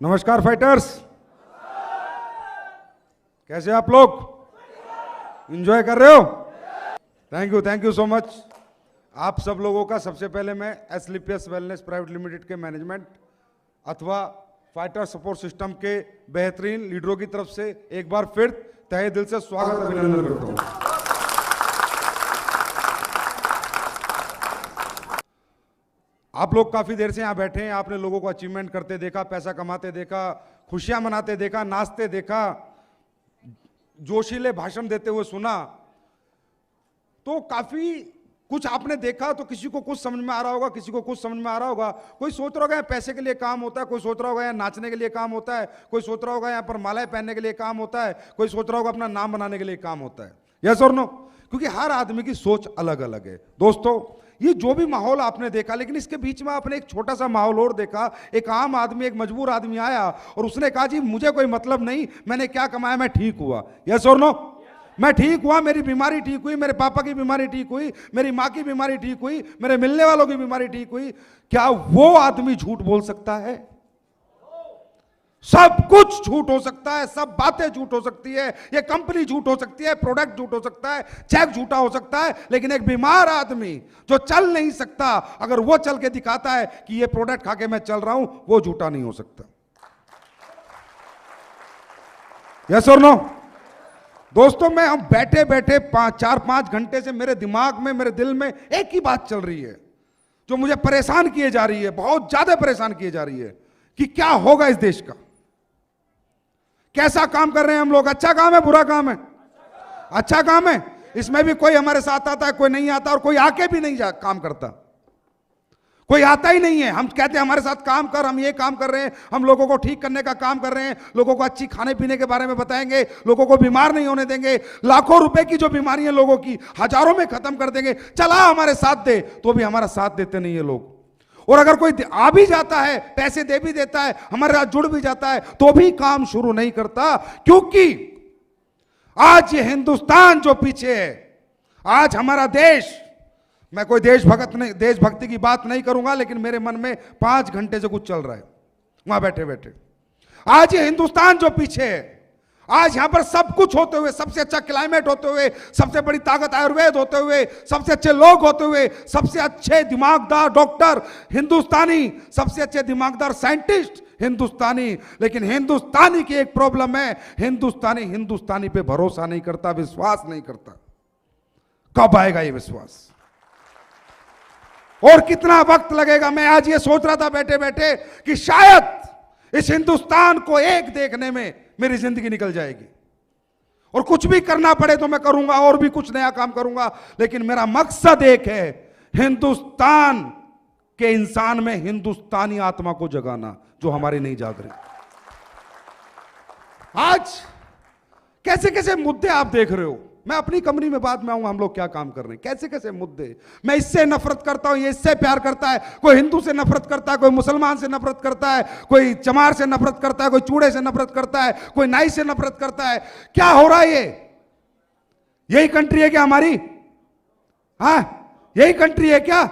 नमस्कार फाइटर्स, कैसे आप लोग? एंजॉय कर रहे हो? Thank you so much. आप सब लोगों का सबसे पहले मैं एसलीपीएस वेलनेस प्राइवेट लिमिटेड के मैनेजमेंट अथवा फाइटर सपोर्ट सिस्टम के बेहतरीन लीडरों की तरफ से एक बार फिर तहे दिल से स्वागत अभिनंदन करता हूं। आप लोग काफी देर से यहां बैठे हैं, आपने लोगों को अचीवमेंट करते देखा, पैसा कमाते देखा, खुशियां मनाते देखा, नाचते देखा, जोशीले भाषण देते हुए सुना, तो काफी कुछ आपने देखा। तो किसी को कुछ समझ में आ रहा होगा, किसी को कुछ समझ में आ रहा होगा। कोई सोच रहा होगा पैसे के लिए काम होता है, कोई सोच रहा होगा यहाँ नाचने के लिए काम होता है, कोई सोच रहा होगा यहाँ पर मालाएं पहनने के लिए काम होता है, कोई सोच रहा होगा अपना नाम बनाने के लिए काम होता है। यस और नो? क्योंकि हर आदमी की सोच अलग अलग है। दोस्तों, ये जो भी माहौल आपने देखा, लेकिन इसके बीच में आपने एक छोटा सा माहौल और देखा। एक आम आदमी, एक मजबूर आदमी आया और उसने कहा जी मुझे कोई मतलब नहीं, मैंने क्या कमाया, मैं ठीक हुआ। यस और नो? मैं ठीक हुआ, मेरी बीमारी ठीक हुई, मेरे पापा की बीमारी ठीक हुई, मेरी माँ की बीमारी ठीक हुई, मेरे मिलने वालों की बीमारी ठीक हुई। क्या वो आदमी झूठ बोल सकता है? सब कुछ झूठ हो सकता है, सब बातें झूठ हो सकती है, ये कंपनी झूठ हो सकती है, प्रोडक्ट झूठ हो सकता है, चेक झूठा हो सकता है, लेकिन एक बीमार आदमी जो चल नहीं सकता, अगर वो चल के दिखाता है कि ये प्रोडक्ट खा के मैं चल रहा हूं, वो झूठा नहीं हो सकता। यस और नो? दोस्तों, मैं हम बैठे बैठे 4-5 घंटे से मेरे दिमाग में, मेरे दिल में एक ही बात चल रही है जो मुझे परेशान किए जा रही है, बहुत ज्यादा परेशान किए जा रही है कि क्या होगा इस देश का। कैसा काम कर रहे हैं हम लोग? अच्छा काम है, बुरा काम है? अच्छा काम है। इसमें भी कोई हमारे साथ आता है, कोई नहीं आता, और कोई आके भी नहीं काम करता, कोई आता ही नहीं है। हम कहते हैं हमारे साथ काम कर, हम ये काम कर रहे हैं, हम लोगों को ठीक करने का काम कर रहे हैं, लोगों को अच्छी खाने पीने के बारे में बताएंगे, लोगों को बीमार नहीं होने देंगे, लाखों रुपए की जो बीमारियां लोगों की हजारों में खत्म कर देंगे। चला हमारे साथ दे, तो भी हमारा साथ देते नहीं है लोग। और अगर कोई आ भी जाता है, पैसे दे भी देता है, हमारे साथ जुड़ भी जाता है, तो भी काम शुरू नहीं करता। क्योंकि आज ये हिंदुस्तान जो पीछे है, आज हमारा देश, मैं कोई देशभक्ति की बात नहीं करूंगा, लेकिन मेरे मन में 5 घंटे से कुछ चल रहा है वहां बैठे बैठे। आज ये हिंदुस्तान जो पीछे है, आज यहां पर सब कुछ होते हुए, सबसे अच्छा क्लाइमेट होते हुए, सबसे बड़ी ताकत आयुर्वेद होते हुए, सबसे अच्छे लोग होते हुए, सबसे अच्छे दिमागदार डॉक्टर हिंदुस्तानी, सबसे अच्छे दिमागदार साइंटिस्ट हिंदुस्तानी, लेकिन हिंदुस्तानी की एक प्रॉब्लम है, हिंदुस्तानी पे भरोसा नहीं करता, विश्वास नहीं करता। कब आएगा ये विश्वास और कितना वक्त लगेगा? मैं आज ये सोच रहा था बैठे बैठे कि शायद इस हिंदुस्तान को एक देखने में मेरी जिंदगी निकल जाएगी, और कुछ भी करना पड़े तो मैं करूंगा, और भी कुछ नया काम करूंगा, लेकिन मेरा मकसद एक है, हिंदुस्तान के इंसान में हिंदुस्तानी आत्मा को जगाना, जो हमारी नहीं जाग रही। आज कैसे कैसे मुद्दे आप देख रहे हो, मैं अपनी कंपनी में बाद में आऊंगा, हम लोग क्या काम कर रहे हैं, कैसे कैसे मुद्दे। मैं इससे नफरत करता हूं, ये इससे प्यार करता है, कोई हिंदू से नफरत करता है, कोई मुसलमान से नफरत करता है, कोई चमार से नफरत करता है, कोई चूड़े से नफरत करता है, कोई नाई से नफरत करता है। क्या हो रहा है? यही कंट्री है क्या हमारी? यही कंट्री है क्या?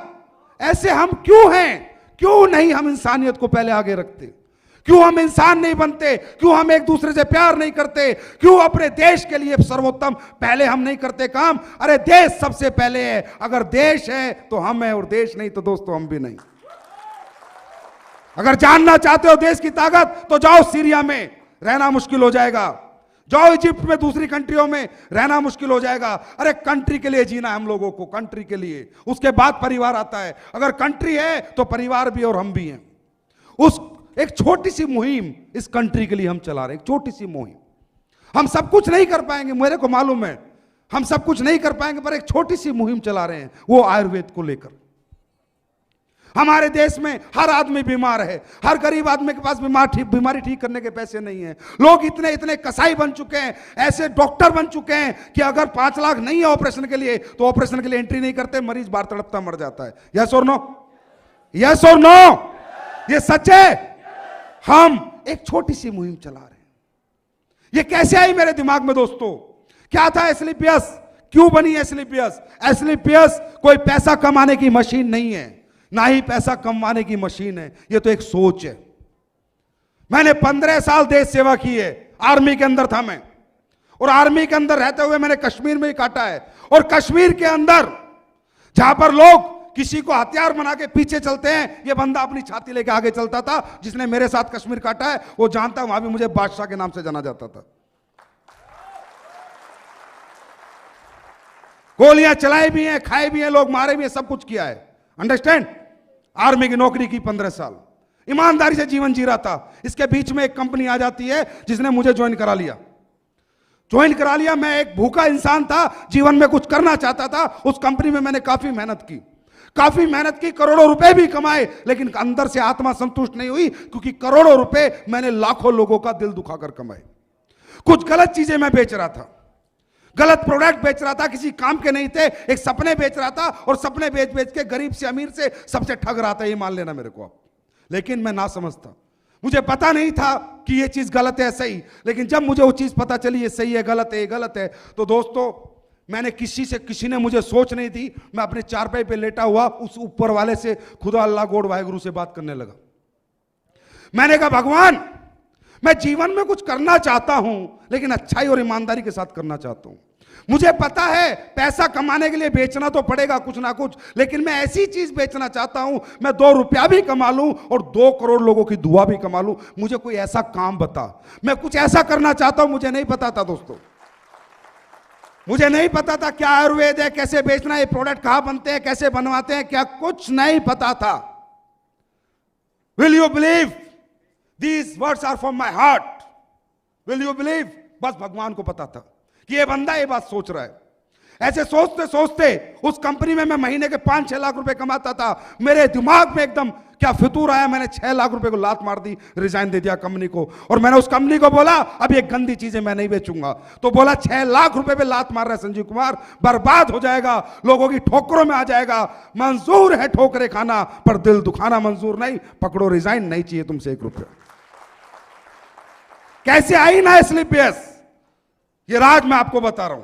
ऐसे हम क्यों हैं? क्यों नहीं हम इंसानियत को पहले आगे रखते? क्यों हम इंसान नहीं बनते? क्यों हम एक दूसरे से प्यार नहीं करते? क्यों अपने देश के लिए सर्वोत्तम पहले हम नहीं करते काम? अरे देश सबसे पहले है। अगर देश है तो हम है, और देश नहीं तो दोस्तों हम भी नहीं। अगर जानना चाहते हो देश की ताकत, तो जाओ सीरिया में, रहना मुश्किल हो जाएगा। जाओ इजिप्ट में, दूसरी कंट्रियों में, रहना मुश्किल हो जाएगा। अरे कंट्री के लिए जीना है हम लोगों को, कंट्री के लिए, उसके बाद परिवार आता है। अगर कंट्री है तो परिवार भी और हम भी हैं। उस एक छोटी सी मुहिम इस कंट्री के लिए हम चला रहे हैं, एक छोटी सी मुहिम। हम सब कुछ नहीं कर पाएंगे, मेरे को मालूम है, हम सब कुछ नहीं कर पाएंगे, पर एक छोटी सी मुहिम चला रहे हैं, वो आयुर्वेद को लेकर। हमारे देश में हर आदमी बीमार है, हर गरीब आदमी के पास बीमारी ठीक करने के पैसे नहीं है। लोग इतने इतने कसाई बन चुके हैं, ऐसे डॉक्टर बन चुके हैं कि अगर 5 लाख नहीं है ऑपरेशन के लिए, तो ऑपरेशन के लिए एंट्री नहीं करते, मरीज बाहर तड़पता मर जाता है। यस और नो? यस और नो? ये सच है। हम एक छोटी सी मुहिम चला रहे हैं। ये कैसे आई मेरे दिमाग में दोस्तों? क्या था एसलीपीएस? क्यों बनी एसलीपीएस? एसलीपीएस कोई पैसा कमाने की मशीन नहीं है, ना ही पैसा कमाने की मशीन है। ये तो एक सोच है। मैंने 15 साल देश सेवा की है, आर्मी के अंदर था मैं, और आर्मी के अंदर रहते हुए मैंने कश्मीर में ही काटा है। और कश्मीर के अंदर जहां पर लोग किसी को हथियार बना के पीछे चलते हैं, ये बंदा अपनी छाती लेके आगे चलता था। जिसने मेरे साथ कश्मीर काटा है वो जानता, वहां भी मुझे बादशाह के नाम से जाना जाता था। गोलियां चलाई भी हैं, खाए भी हैं, लोग मारे भी हैं, सब कुछ किया है। अंडरस्टैंड? आर्मी की नौकरी की 15 साल, ईमानदारी से जीवन जी रहा था। इसके बीच में एक कंपनी आ जाती है जिसने मुझे ज्वाइन करा लिया। मैं एक भूखा इंसान था, जीवन में कुछ करना चाहता था। उस कंपनी में मैंने काफी मेहनत की, करोड़ों रुपए भी कमाए, लेकिन अंदर से आत्मा संतुष्ट नहीं हुई, क्योंकि करोड़ों रुपए मैंने लाखों लोगों का दिल दुखाकर कमाए। कुछ गलत चीजें मैं बेच रहा था, गलत प्रोडक्ट बेच रहा था, किसी काम के नहीं थे, एक सपने बेच रहा था, और सपने बेच बेच के गरीब से अमीर से सबसे ठग रहा था, ये मान लेना मेरे को आप। लेकिन मैं ना समझता, मुझे पता नहीं था कि ये चीज गलत है सही। लेकिन जब मुझे वो चीज पता चली ये सही है गलत है, ये गलत है, तो दोस्तों मैंने किसी ने मुझे सोच नहीं दी, मैं अपने चारपाई पे लेटा हुआ उस ऊपर वाले से, खुदा अल्लाह गॉड वाहेगुरु से बात करने लगा। मैंने कहा भगवान, मैं जीवन में कुछ करना चाहता हूं, लेकिन अच्छाई और ईमानदारी के साथ करना चाहता हूं। मुझे पता है पैसा कमाने के लिए बेचना तो पड़ेगा कुछ ना कुछ, लेकिन मैं ऐसी चीज बेचना चाहता हूं, मैं 2 रुपया भी कमा लूं और 2 करोड़ लोगों की दुआ भी कमा लूं। मुझे कोई ऐसा काम बता, मैं कुछ ऐसा करना चाहता हूं। मुझे नहीं पता था दोस्तों, मुझे नहीं पता था क्या आयुर्वेद है, कैसे बेचना है, ये प्रोडक्ट कहां बनते हैं, कैसे बनवाते हैं, क्या कुछ नहीं पता था। Will you believe these words are from my heart? Will you believe? बस भगवान को पता था कि ये बंदा ये बात सोच रहा है। ऐसे सोचते सोचते उस कंपनी में मैं महीने के 5-6 लाख रुपए कमाता था। मेरे दिमाग में एकदम क्या फितूर आया, मैंने 6 लाख रुपए को लात मार दी, रिजाइन दे दिया कंपनी को। और मैंने उस कंपनी को बोला अब ये गंदी चीजें मैं नहीं बेचूंगा। तो बोला 6 लाख रुपए पे लात मार रहा है संजीव कुमार, बर्बाद हो जाएगा, लोगों की ठोकरों में आ जाएगा। मंजूर है ठोकरे खाना, पर दिल दुखाना मंजूर नहीं। पकड़ो रिजाइन, नहीं चाहिए तुमसे 1 रुपया। कैसे आई ना स्लीपियस, ये राज मैं आपको बता रहा हूं।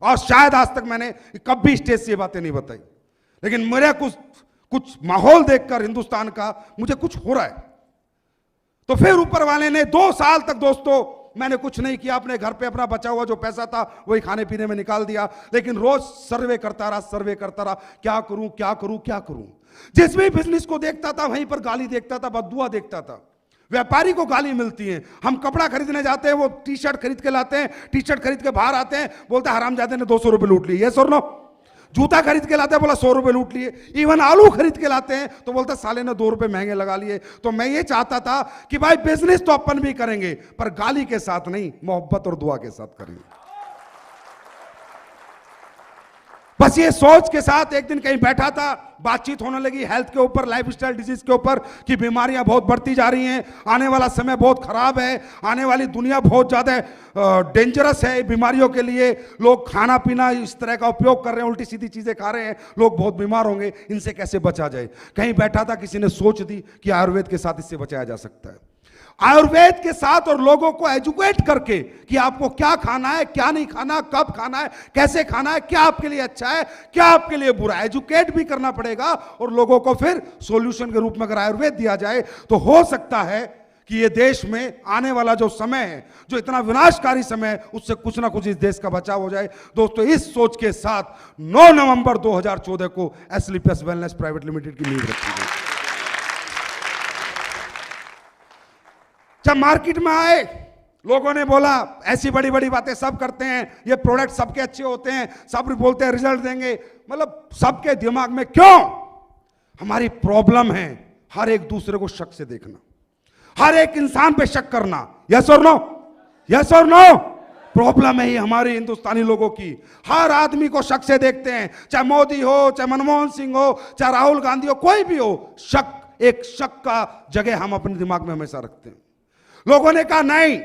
और शायद आज तक मैंने कभी स्टेज से ये बातें नहीं बताई, लेकिन मेरे कुछ माहौल देखकर हिंदुस्तान का मुझे कुछ हो रहा है। तो फिर ऊपर वाले ने 2 साल तक दोस्तों मैंने कुछ नहीं किया, अपने घर पे अपना बचा हुआ जो पैसा था वही खाने पीने में निकाल दिया। लेकिन रोज सर्वे करता रहा, क्या करूं। जिस भी बिजनेस को देखता था वहीं पर गाली देखता था, बद्दुआ देखता था। व्यापारी को गाली मिलती है, हम कपड़ा खरीदने जाते हैं, वो टी शर्ट खरीद के लाते हैं, टी शर्ट खरीद के बाहर आते हैं, बोलता है हरामजादे ने 200 रुपए लूट लिए, ये सर नो। जूता खरीद के लाते हैं, बोला 100 रुपए लूट लिए। इवन आलू खरीद के लाते हैं तो बोलता साले ने 2 रुपए महंगे लगा लिए। तो मैं ये चाहता था कि भाई बिजनेस तो अपन भी करेंगे, पर गाली के साथ नहीं, मोहब्बत और दुआ के साथ करेंगे। बस ये सोच के साथ एक दिन कहीं बैठा था, बातचीत होने लगी हेल्थ के ऊपर, लाइफस्टाइल डिजीज के ऊपर, कि बीमारियां बहुत बढ़ती जा रही हैं, आने वाला समय बहुत खराब है, आने वाली दुनिया बहुत ज्यादा डेंजरस है बीमारियों के लिए। लोग खाना पीना इस तरह का उपयोग कर रहे हैं, उल्टी सीधी चीजें खा रहे हैं, लोग बहुत बीमार होंगे, इनसे कैसे बचा जाए। कहीं बैठा था, किसी ने सोच दी कि आयुर्वेद के साथ इससे बचाया जा सकता है। आयुर्वेद के साथ और लोगों को एजुकेट करके कि आपको क्या खाना है, क्या नहीं खाना, कब खाना है, कैसे खाना है, क्या आपके लिए अच्छा है, क्या आपके लिए बुरा है, एजुकेट भी करना पड़ेगा। और लोगों को फिर सॉल्यूशन के रूप में अगर आयुर्वेद दिया जाए तो हो सकता है कि ये देश में आने वाला जो समय है, जो इतना विनाशकारी समय है, उससे कुछ ना कुछ इस देश का बचाव हो जाए। दोस्तों इस सोच के साथ 9 नवंबर 2014 को एस्क्लेपियस वेलनेस प्राइवेट लिमिटेड की नींव रखी गई। जब मार्केट में आए, लोगों ने बोला ऐसी बड़ी बड़ी बातें सब करते हैं, ये प्रोडक्ट सबके अच्छे होते हैं, सब बोलते हैं रिजल्ट देंगे। मतलब सबके दिमाग में क्यों हमारी प्रॉब्लम है हर एक दूसरे को शक से देखना, हर एक इंसान पे शक करना। यस और नो, यस और नो। प्रॉब्लम है ही हमारी हिंदुस्तानी लोगों की, हर आदमी को शक से देखते हैं, चाहे मोदी हो, चाहे मनमोहन सिंह हो, चाहे राहुल गांधी हो, कोई भी हो, शक, एक शक का जगह हम अपने दिमाग में हमेशा रखते हैं। लोगों ने कहा नहीं,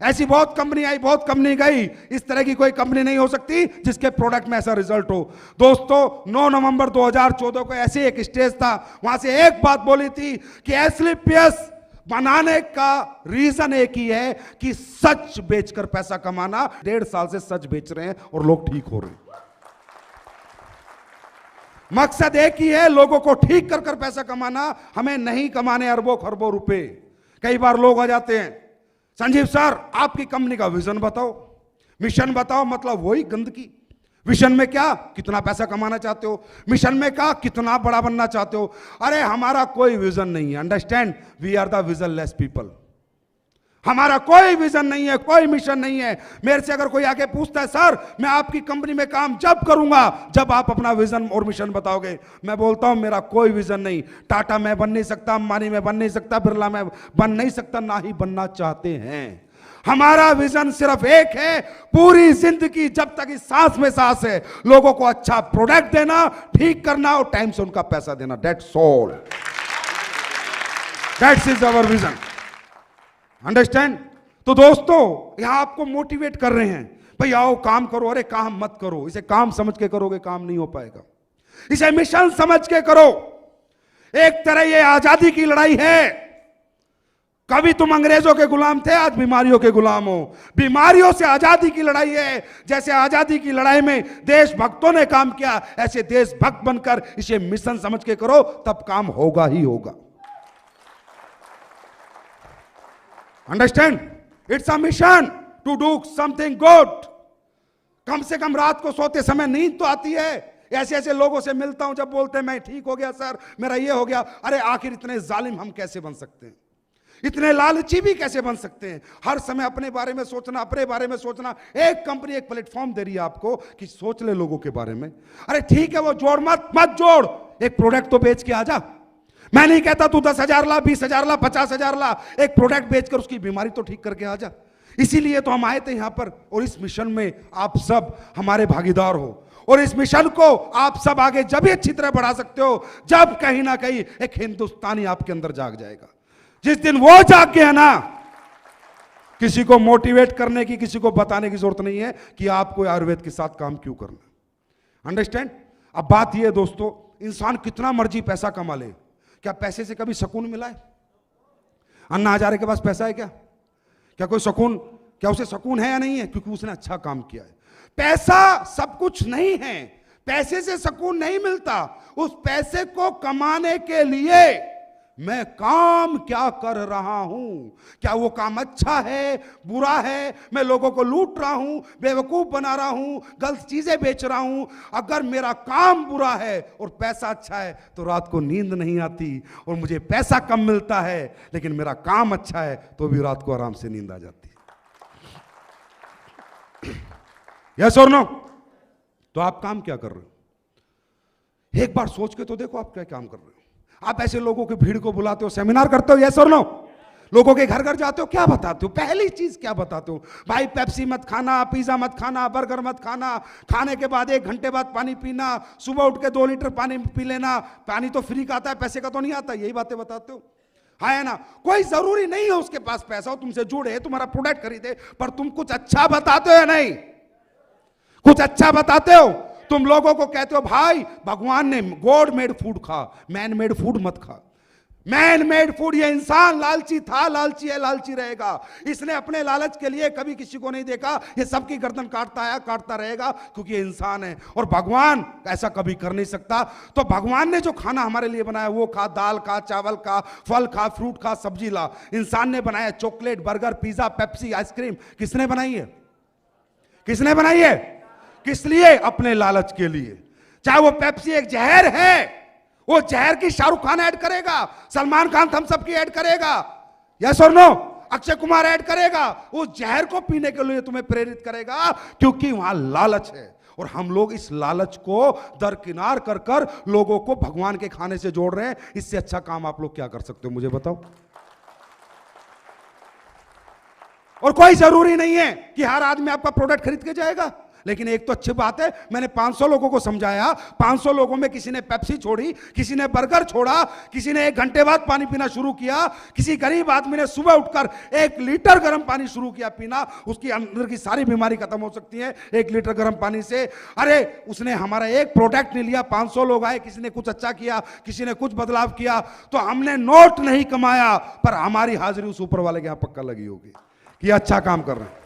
ऐसी बहुत कंपनी आई, बहुत कंपनी गई, इस तरह की कोई कंपनी नहीं हो सकती जिसके प्रोडक्ट में ऐसा रिजल्ट हो। दोस्तों 9 नवंबर 2014 को ऐसे एक स्टेज था, वहां से एक बात बोली थी कि एस्क्लेपियस बनाने का रीजन एक ही है कि सच बेचकर पैसा कमाना। 1.5 साल से सच बेच रहे हैं और लोग ठीक हो रहे हैं। मकसद एक ही है, लोगों को ठीक कर कर पैसा कमाना। हमें नहीं कमाने अरबों खरबों रुपए, कई बार लोग आ जाते हैं, संजीव सर आपकी कंपनी का विजन बताओ, मिशन बताओ, मतलब वही गंदगी। विजन में क्या, कितना पैसा कमाना चाहते हो, मिशन में क्या, कितना बड़ा बनना चाहते हो। अरे हमारा कोई विजन नहीं है, understand, we are the visionless people. हमारा कोई विजन नहीं है, कोई मिशन नहीं है। मेरे से अगर कोई आके पूछता है सर मैं आपकी कंपनी में काम जब करूंगा जब आप अपना विजन और मिशन बताओगे, मैं बोलता हूं मेरा कोई विजन नहीं। टाटा मैं बन नहीं सकता, अंबानी मैं बन नहीं सकता, बिरला मैं बन नहीं सकता, ना ही बनना चाहते हैं। हमारा विजन सिर्फ एक है, पूरी जिंदगी जब तक इस सांस में सांस है लोगों को अच्छा प्रोडक्ट देना, ठीक करना और टाइम से उनका पैसा देना। That's all, that's is our vision, understand. तो दोस्तों यहां आपको मोटिवेट कर रहे हैं, भाई आओ काम करो। अरे काम मत करो, इसे काम समझ के करोगे काम नहीं हो पाएगा, इसे मिशन समझ के करो। एक तरह ये आजादी की लड़ाई है। कभी तुम अंग्रेजों के गुलाम थे, आज बीमारियों के गुलाम हो। बीमारियों से आजादी की लड़ाई है। जैसे आजादी की लड़ाई में देशभक्तों ने काम किया, ऐसे देशभक्त बनकर इसे मिशन समझ के करो, तब काम होगा ही होगा। Understand, it's a mission to do something good. कम से कम रात को सोते समय नींद तो आती है। ऐसे ऐसे लोगों से मिलता हूं जब बोलते हैं मैं ठीक हो गया सर, मेरा ये हो गया। अरे आखिर इतने जालिम हम कैसे बन सकते हैं, इतने लालची भी कैसे बन सकते हैं। हर समय अपने बारे में सोचना, अपने बारे में सोचना। एक कंपनी एक प्लेटफॉर्म दे रही है आपको कि सोच ले लोगों के बारे में। अरे ठीक है वो जोड़ मत जोड़, एक प्रोडक्ट तो बेच के आ जा। मैं नहीं कहता तू 10,000 ला, 20,000 ला, 50,000 ला, एक प्रोडक्ट बेचकर उसकी बीमारी तो ठीक करके आ जा। इसीलिए तो हम आए थे यहां पर, और इस मिशन में आप सब हमारे भागीदार हो। और इस मिशन को आप सब आगे जब भी अच्छी तरह बढ़ा सकते हो जब कहीं ना कहीं एक हिंदुस्तानी आपके अंदर जाग जाएगा। जिस दिन वो जाग गया ना, किसी को मोटिवेट करने की, किसी को बताने की जरूरत नहीं है कि आपको आयुर्वेद के साथ काम क्यों करना। अंडरस्टैंड। अब बात यह है दोस्तों, इंसान कितना मर्जी पैसा कमा ले, क्या पैसे से कभी सुकून मिला है? अन्ना हजारे के पास पैसा है क्या? क्या कोई सुकून, क्या उसे सुकून है या नहीं है? क्योंकि उसने अच्छा काम किया है। पैसा सब कुछ नहीं है, पैसे से सुकून नहीं मिलता। उस पैसे को कमाने के लिए मैं काम क्या कर रहा हूं, क्या वो काम अच्छा है, बुरा है, मैं लोगों को लूट रहा हूं, बेवकूफ बना रहा हूं, गलत चीजें बेच रहा हूं। अगर मेरा काम बुरा है और पैसा अच्छा है तो रात को नींद नहीं आती, और मुझे पैसा कम मिलता है लेकिन मेरा काम अच्छा है तो भी रात को आराम से नींद आ जाती है। यस और नो? तो आप काम क्या कर रहे हो? एक बार सोच के तो देखो आप क्या काम कर रहे हो। आप ऐसे लोगों की भीड़ को बुलाते हो, सेमिनार करते हो, यस और नो? लोगों के घर घर जाते हो, क्या बताते हो? पहली चीज क्या बताते हो? भाई पेप्सी मत खाना, पिज्जा मत खाना, बर्गर मत खाना, खाने के बाद 1 घंटे बाद पानी पीना, सुबह उठ के 2 लीटर पानी पी लेना, पानी तो फ्री का आता है, पैसे का तो नहीं आता। यही बातें बताते हो, है ना? कोई जरूरी नहीं है उसके पास पैसा हो, तुमसे जुड़े, तुम्हारा प्रोडक्ट खरीदे, पर तुम कुछ अच्छा बताते हो या नहीं? कुछ अच्छा बताते हो। तुम लोगों को कहते हो भाई भगवान ने गॉड मेड फूड खा, मैन मेड फूड मत खा। मैन मेड फूड, ये इंसान लालची था, लालची है, लालची रहेगा। इसने अपने लालच के लिए कभी किसी को नहीं देखा, ये सबकी गर्दन काटता आया, काटता रहेगा, क्योंकि ये इंसान है। और भगवान ऐसा कभी कर नहीं सकता। तो भगवान ने जो खाना हमारे लिए बनाया वो खा, दाल खा, चावल खा, फल खा, फ्रूट खा, सब्जी ला। इंसान ने बनाया chocolate, burger, pizza, Pepsi, ice cream, किसने बनाई है? किसने बनाई है? किस लिए? अपने लालच के लिए। चाहे वो पेप्सी एक जहर है, वो जहर की शाहरुख खान ऐड करेगा, सलमान खान थम्स अप की ऐड करेगा, यस और नो? अक्षय कुमार ऐड करेगा। वो जहर को पीने के लिए तुम्हें प्रेरित करेगा, क्योंकि वहां लालच है। और हम लोग इस लालच को दरकिनार कर कर लोगों को भगवान के खाने से जोड़ रहे हैं। इससे अच्छा काम आप लोग क्या कर सकते हो, मुझे बताओ? और कोई जरूरी नहीं है कि हर आदमी आपका प्रोडक्ट खरीद के जाएगा। लेकिन एक तो अच्छी बात है, मैंने 500 लोगों को समझाया, 500 लोगों में किसी ने पेप्सी छोड़ी, किसी ने बर्गर छोड़ा, किसी ने 1 घंटे बाद पानी पीना शुरू किया, किसी गरीब आदमी ने सुबह उठकर 1 लीटर गर्म पानी शुरू किया पीना। उसकी अंदर की सारी बीमारी खत्म हो सकती है 1 लीटर गर्म पानी से। अरे उसने हमारा एक प्रोडक्ट नहीं लिया, 500 लोग आए, किसी ने कुछ अच्छा किया, किसी ने कुछ बदलाव किया। तो हमने नोट नहीं कमाया, पर हमारी हाजिरी उस ऊपर वाले के यहां पक्का लगी होगी कि अच्छा काम कर रहे हैं।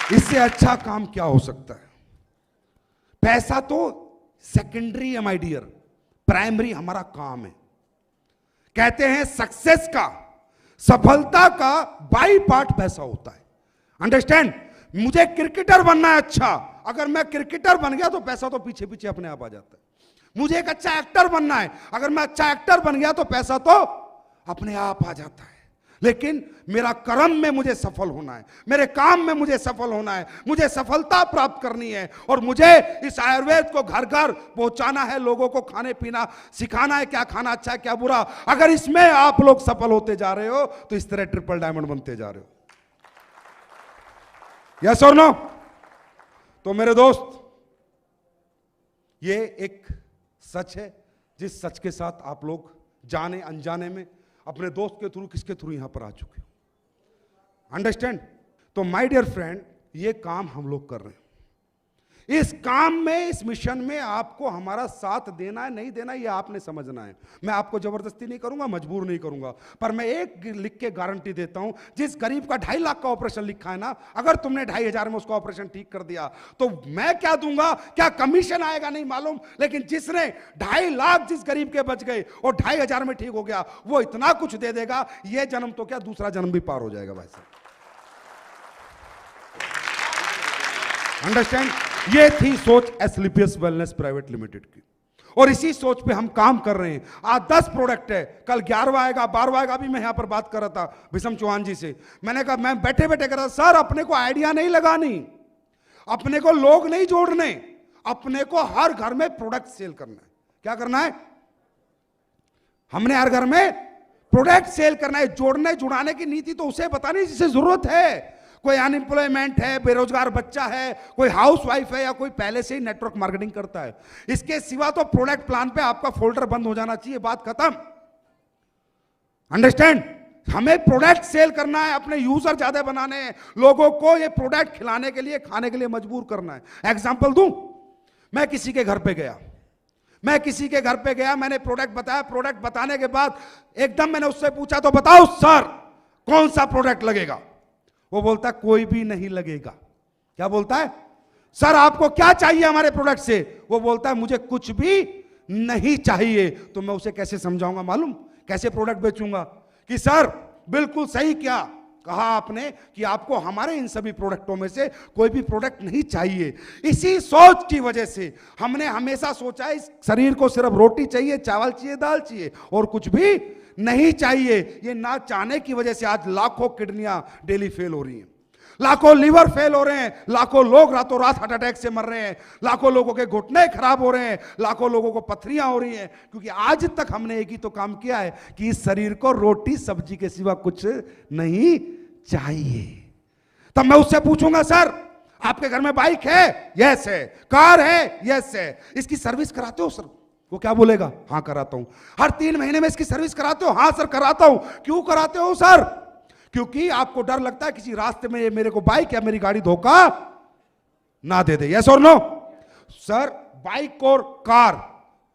इससे अच्छा काम क्या हो सकता है? पैसा तो सेकेंडरी है माय डियर, प्राइमरी हमारा काम है। कहते हैं सक्सेस का सफलता का बाई पार्ट पैसा होता है। अंडरस्टैंड? मुझे क्रिकेटर बनना है, अच्छा, अगर मैं क्रिकेटर बन गया तो पैसा तो पीछे पीछे अपने आप आ जाता है। मुझे एक अच्छा एक्टर बनना है, अगर मैं अच्छा एक्टर बन गया तो पैसा तो अपने आप आ जाता है। लेकिन मेरा कर्म में मुझे सफल होना है, मेरे काम में मुझे सफल होना है, मुझे सफलता प्राप्त करनी है, और मुझे इस आयुर्वेद को घर घर पहुंचाना है, लोगों को खाने पीना सिखाना है, क्या खाना अच्छा है क्या बुरा। अगर इसमें आप लोग सफल होते जा रहे हो तो इस तरह ट्रिपल डायमंड बनते जा रहे हो। यस और नो? तो मेरे दोस्त, ये एक सच है जिस सच के साथ आप लोग जाने अनजाने में अपने दोस्त के थ्रू, किसके थ्रू यहां पर आ चुके हो। अंडरस्टैंड? तो माय डियर फ्रेंड, ये काम हम लोग कर रहे हैं। इस काम में, इस मिशन में आपको हमारा साथ देना है नहीं देना, ये आपने समझना है। मैं आपको जबरदस्ती नहीं करूंगा, मजबूर नहीं करूंगा, पर मैं एक लिख के गारंटी देता हूं, जिस गरीब का 2.5 लाख का ऑपरेशन लिखा है ना, अगर तुमने 2,500 में उसका ऑपरेशन ठीक कर दिया तो मैं क्या दूंगा, क्या कमीशन आएगा नहीं मालूम, लेकिन जिसने 2.5 लाख जिस गरीब के बच गए और 2,500 में ठीक हो गया, वो इतना कुछ दे देगा, ये जन्म तो क्या दूसरा जन्म भी पार हो जाएगा भाई साहब। अंडरस्टैंड? ये थी सोच एस्क्लेपियस वेलनेस प्राइवेट लिमिटेड की, और इसी सोच पे हम काम कर रहे हैं। आज 10 प्रोडक्ट है, कल 11वां आएगा, 12वां आएगा। अभी मैं यहां पर बात कर रहा था विषम चौहान जी से, मैंने कहा, मैं बैठे बैठे कर रहा था, सर अपने को आइडिया नहीं लगानी, अपने को लोग नहीं जोड़ने, अपने को हर घर में प्रोडक्ट सेल करना है। क्या करना है? हमने हर घर में प्रोडक्ट सेल करना है। जोड़ने जुड़ाने की नीति तो उसे बतानी जिसे जरूरत है। कोई अनएम्प्लॉयमेंट है, बेरोजगार बच्चा है, कोई हाउसवाइफ है, या कोई पहले से ही नेटवर्क मार्केटिंग करता है। इसके सिवा तो प्रोडक्ट प्लान पे आपका फोल्डर बंद हो जाना चाहिए, बात खत्म। अंडरस्टैंड? हमें प्रोडक्ट सेल करना है, अपने यूजर ज्यादा बनाने हैं, लोगों को ये प्रोडक्ट खिलाने के लिए, खाने के लिए मजबूर करना है। एग्जांपल दूं, मैं किसी के घर पे गया, मैंने प्रोडक्ट बताया। प्रोडक्ट बताने के बाद एकदम मैंने उससे पूछा, तो बताओ सर कौन सा प्रोडक्ट लगेगा? वो बोलता है कोई भी नहीं लगेगा। क्या बोलता है? सर आपको क्या चाहिए हमारे प्रोडक्ट से? वो बोलता है मुझे कुछ भी नहीं चाहिए। तो मैं उसे कैसे समझाऊंगा मालूम, कैसे प्रोडक्ट बेचूंगा कि सर बिल्कुल सही क्या कहा आपने कि आपको हमारे इन सभी प्रोडक्टों में से कोई भी प्रोडक्ट नहीं चाहिए। इसी सोच की वजह से हमने हमेशा सोचा इस शरीर को सिर्फ रोटी चाहिए, चावल चाहिए, दाल चाहिए और कुछ भी नहीं चाहिए। ये ना चाहने की वजह से आज लाखों किडनियां डेली फेल हो रही हैं, लाखों लीवर फेल हो रहे हैं, लाखों लोग रातों रात हार्ट अटैक से मर रहे हैं, लाखों लोगों के घुटने खराब हो रहे हैं, लाखों लोगों को पथरियां हो रही हैं, क्योंकि आज तक हमने एक ही तो काम किया है कि इस शरीर को रोटी सब्जी के सिवा कुछ नहीं चाहिए। तब मैं उससे पूछूंगा सर आपके घर में बाइक है? यस है। कार है? यस है। इसकी सर्विस कराते हो सर? वो क्या बोलेगा? हाँ कराता हूं। हर 3 महीने में इसकी सर्विस कराते हो? हाँ सर कराता हूं। क्यों कराते हो सर? क्योंकि आपको डर लगता है किसी रास्ते में मेरे को बाइक या मेरी गाड़ी धोखा ना दे दे। यस और नो? सर बाइक और कार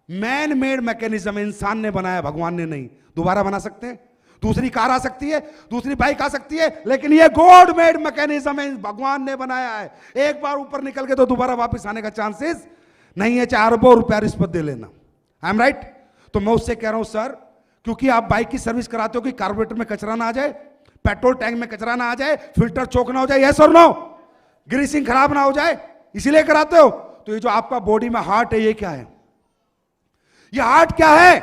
मैन मेड मैकेनिज्म, इंसान ने बनाया, भगवान ने नहीं। दोबारा बना सकते हैं, दूसरी कार आ सकती है, दूसरी बाइक आ सकती है, लेकिन ये गॉड मेड मैकेनिज्म है, भगवान ने बनाया है। एक बार ऊपर निकल के तो दोबारा वापस आने का चांसेस नहीं है, चाहे अरबों रुपया रिश्वत दे लेना। I am right? तो मैं उससे कह रहा हूं सर, क्योंकि आप बाइक की सर्विस कराते हो कि कार्बोरेटर में कचरा ना आ जाए, पेट्रोल टैंक में कचरा ना आ जाए, फिल्टर चोक ना हो जाए, यस और नो, ग्रीसिंग खराब ना हो जाए, इसीलिए कराते हो। तो ये जो आपका बॉडी में हार्ट है, ये क्या है? ये हार्ट क्या है?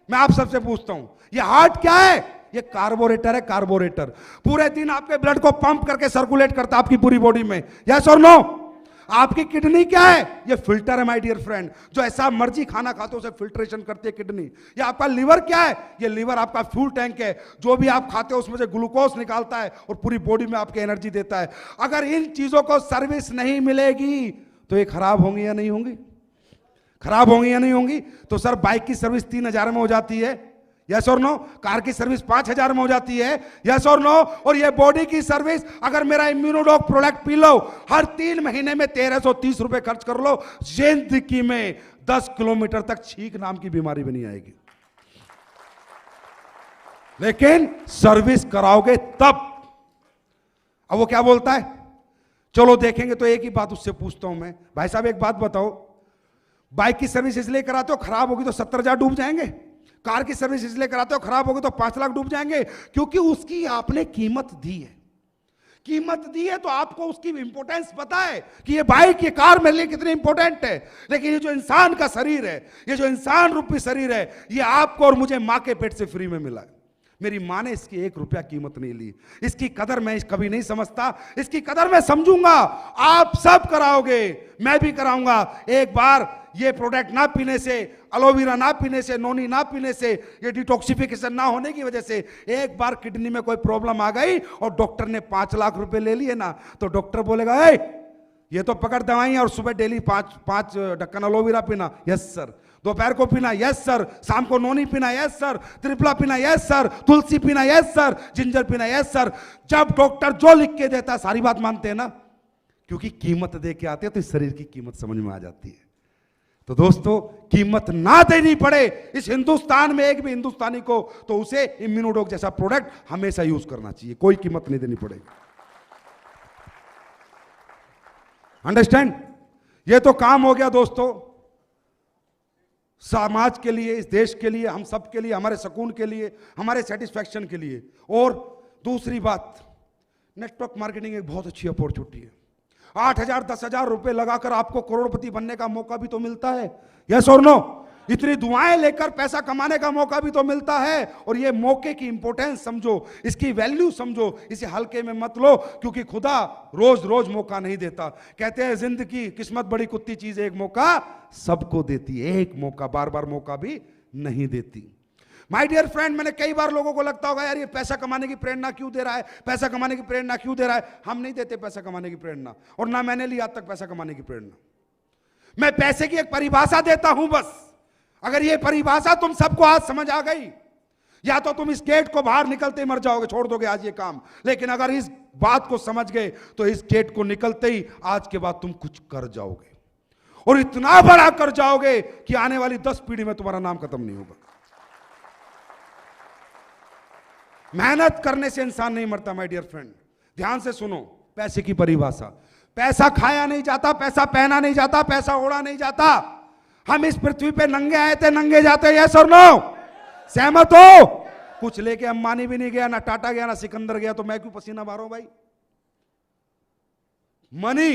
मैं आप सबसे पूछता हूं, ये हार्ट क्या है? ये कार्बोरेटर है, कार्बोरेटर। पूरे दिन आपके ब्लड को पंप करके सर्कुलेट करता है आपकी पूरी बॉडी में, यस और नो। आपकी किडनी क्या है? ये फिल्टर है माय डियर फ्रेंड, जो ऐसा मर्जी खाना खाते हो उसे फिल्ट्रेशन करती है किडनी। ये आपका लीवर क्या है? ये लीवर आपका फ्यूल टैंक है, जो भी आप खाते हो उसमें से ग्लूकोज निकालता है और पूरी बॉडी में आपके एनर्जी देता है। अगर इन चीजों को सर्विस नहीं मिलेगी तो ये खराब होंगी या नहीं होंगी? खराब होंगी या नहीं होंगी? तो सर बाइक की सर्विस 3,000 में हो जाती है, यस और नो। कार की सर्विस 5,000 में हो जाती है, यस और नो। और ये बॉडी की सर्विस, अगर मेरा इम्यूनोडॉक प्रोडक्ट पी लो, हर 3 महीने में 1,330 रुपए खर्च कर लो, जिंदगी में 10 किलोमीटर तक छींक नाम की बीमारी भी नहीं आएगी। लेकिन सर्विस कराओगे तब। अब वो क्या बोलता है, चलो देखेंगे। तो एक ही बात उससे पूछता हूं मैं, भाई साहब एक बात बताओ, बाइक की सर्विस इसलिए कराते हो, खराब होगी तो 70,000 डूब जाएंगे? कार की सर्विस इसलिए कराते हो, खराब होगी तो 5 लाख डूब जाएंगे, क्योंकि उसकी आपने कीमत दी है। कीमत दी है तो आपको उसकी इंपॉर्टेंस पता है कि ये बाइक, ये कार मेरे लिए कितनी इंपॉर्टेंट है। लेकिन ये जो इंसान का शरीर है, ये जो इंसान रूपी शरीर है, ये आपको और मुझे मां के पेट से फ्री में मिला है। मेरी मां ने इसकी 1 रुपया कीमत नहीं ली। इसकी कदर मैं कभी नहीं समझता, इसकी कदर मैं समझूंगा। आप सब कराओगे, मैं भी कराऊंगा। एक बार ये प्रोडक्ट ना पीने से, एलोवेरा ना पीने से, नोनी ना पीने से, ये डिटॉक्सिफिकेशन ना होने की वजह से एक बार किडनी में कोई प्रॉब्लम आ गई और डॉक्टर ने 5 लाख रुपए ले लिए ना, तो डॉक्टर बोलेगा ए, ये तो पकड़ दवाई और सुबह डेली 5 ढक्कन एलोवेरा पीना, यस सर। दोपहर को पीना, यस सर। शाम को नोनी पीना, यस सर। त्रिफला पीना, यस सर। तुलसी पीना, यस सर। जिंजर पीना, यस सर। जब डॉक्टर जो लिख के देता है सारी बात मानते हैं ना, क्योंकि कीमत दे के आते हैं तो इस शरीर की कीमत समझ में आ जाती है। तो दोस्तों, कीमत ना देनी पड़े इस हिंदुस्तान में एक भी हिंदुस्तानी को, तो उसे इम्यूनोडॉक जैसा प्रोडक्ट हमेशा यूज करना चाहिए, कोई कीमत नहीं देनी पड़ेगी। अंडरस्टैंड? ये तो काम हो गया दोस्तों समाज के लिए, इस देश के लिए, हम सब के लिए, हमारे सुकून के लिए, हमारे सेटिस्फैक्शन के लिए। और दूसरी बात, नेटवर्क मार्केटिंग एक बहुत अच्छी अपॉर्चुनिटी है। 8,000 10,000 रुपए लगाकर आपको करोड़पति बनने का मौका भी तो मिलता है, यस और नो? इतनी दुआएं लेकर पैसा कमाने का मौका भी तो मिलता है। और ये मौके की इंपॉर्टेंस समझो, इसकी वैल्यू समझो, इसे हल्के में मत लो, क्योंकि खुदा रोज रोज मौका नहीं देता। कहते हैं जिंदगी किस्मत बड़ी कुत्ती चीज है, एक मौका सबको देती है, एक मौका, बार बार मौका भी नहीं देती। माय डियर फ्रेंड, मैंने कई बार लोगों को लगता होगा यार ये पैसा कमाने की प्रेरणा क्यों दे रहा है, पैसा कमाने की प्रेरणा क्यों दे रहा है। हम नहीं देते पैसा कमाने की प्रेरणा, और ना मैंने ली आज तक पैसा कमाने की प्रेरणा। मैं पैसे की एक परिभाषा देता हूं बस। अगर ये परिभाषा तुम सबको आज समझ आ गई, या तो तुम इस गेट को बाहर निकलते ही मर जाओगे, छोड़ दोगे आज ये काम। लेकिन अगर इस बात को समझ गए तो इस गेट को निकलते ही आज के बाद तुम कुछ कर जाओगे, और इतना बड़ा कर जाओगे कि आने वाली 10 पीढ़ी में तुम्हारा नाम खत्म नहीं होगा। मेहनत करने से इंसान नहीं मरता माय डियर फ्रेंड। ध्यान से सुनो पैसे की परिभाषा। पैसा खाया नहीं जाता, पैसा पहना नहीं जाता, पैसा ओढ़ा नहीं जाता। हम इस पृथ्वी पे नंगे आए थे, नंगे जाते, यस और नो? सहमत हो? कुछ लेके अंबानी भी नहीं गया, ना टाटा गया, ना सिकंदर गया, तो मैं क्यों पसीना मारूं भाई? Money